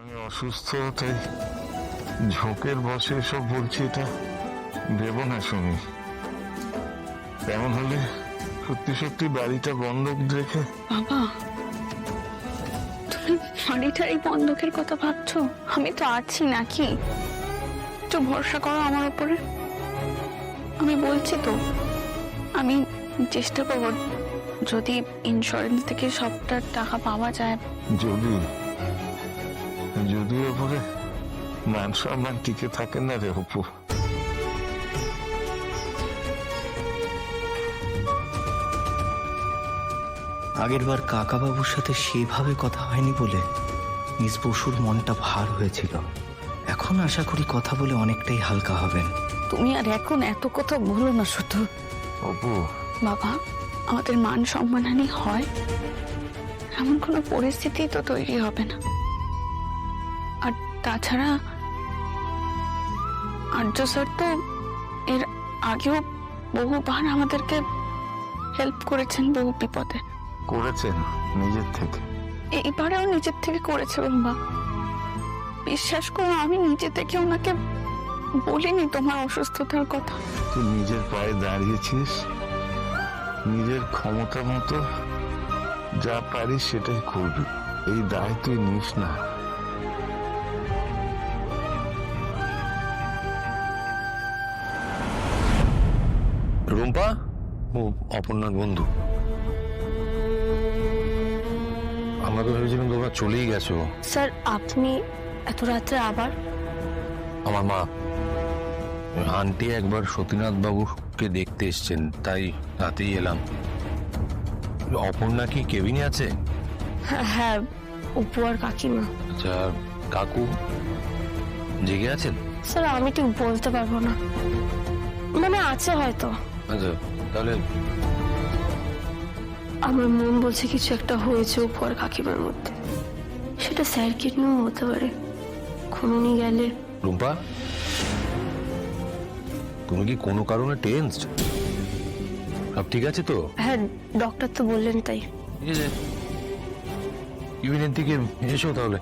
আমি অসুস্থ, তাই ঝোঁকের বসে এসব বলছি। এটা ভেবো না সুমি। তেমন হলে সত্যি সত্যি বাড়িটা বন্ধক রেখে। বাবা, তুমি বাড়িটার এই বন্ধকের কথা ভাবছো? আমি তো আছি নাকি? একটু ভরসা করো আমার উপরে। আমি বলছি তো, আমি চেষ্টা করব যদি ইন্স্যুরেন্স থেকে সবটা টাকা পাওয়া যায়। যদি ওপরে মান সম্মান টিকে থাকে না রে অপু। আগের বার কাকাবাবুর সাথে সেভাবে কথা হয়নি বলে মিস বসুর মনটা ভার হয়েছিল। এখন আশা করি কথা বলে অনেকটাই হালকা হবেন। তুমি আর এখন এত কথা বলো না শুধু। অপু, বাবা, আমাদের মান সম্মানহানি হয় এমন কোনো পরিস্থিতি তো তৈরি হবে না। আর তাছাড়া আর্য স্যার তো এর আগেও বহুবার আমাদেরকে হেল্প করেছেন বহু বিপদে। করেছেন নিজের থেকে। এইবারেও নিজের থেকে করেছে বাবা। বিশ্বাস করো, আমি নিজে থেকে ওনাকে বলিনি তোমার অসুস্থতার কথা। তুই নিজের পায়ে দাঁড়িয়েছিস, নিজের ক্ষমতা মতো যা পারিস সেটাই করবি। এই দায় তুই নিস না। রুম্পা ও অপর্ণার বন্ধু। আমরা তো ভেবেছিলাম তোমরা চলেই গেছো। স্যার, আপনি এত রাত্রে আবার? আমার মা আন্টি একবার সতীনাথ বাবুকে দেখতে এসছেন, তাই রাতেই এলাম। অপর্ণা কি কেবিনে আছে? হ্যাঁ, অপু আর কাকিমা। আচ্ছা, কাকু জেগে আছেন? স্যার, আমি ঠিক বলতে পারবো না, মানে আছে হয়তো। আচ্ছা, তাহলে আমার মন বলছে কিছু একটা হয়েছে অপু আর কাকিমার মধ্যে। সেটা স্যারকে নিয়েও হতে পারে। খুনি গেলে। রুম্পা, তুমি কি কোনো কারণে টেনসড? সব ঠিক আছে তো? হ্যাঁ, ডক্টর তো বললেন তাই। ঠিক আছে, ইভিনিং থেকে এসো তাহলে।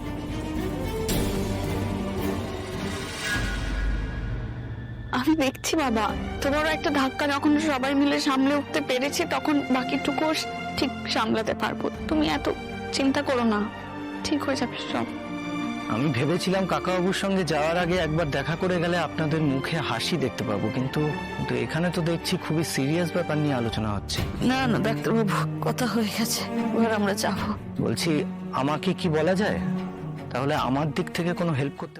আমি দেখছি বাবা, তোমারও একটা ধাক্কা যখন সবাই মিলে সামলে উঠতে পেরেছি, তখন বাকিটুকু ঠিক সামলাতে পারবো। তুমি এত চিন্তা করো না, ঠিক হয়ে যাবে সব। আমি ভেবেছিলাম কাকাবাবুর সঙ্গে যাওয়ার আগে একবার দেখা করে গেলে আপনাদের মুখে হাসি দেখতে পাবো, কিন্তু এখানে তো দেখছি খুবই সিরিয়াস ব্যাপার নিয়ে আলোচনা হচ্ছে। না না ডাক্তারবাবু, কথা হয়ে গেছে, এবার আমরা যাবো। বলছি, আমাকে কি বলা যায়? তাহলে আমার দিক থেকে কোনো হেল্প করতে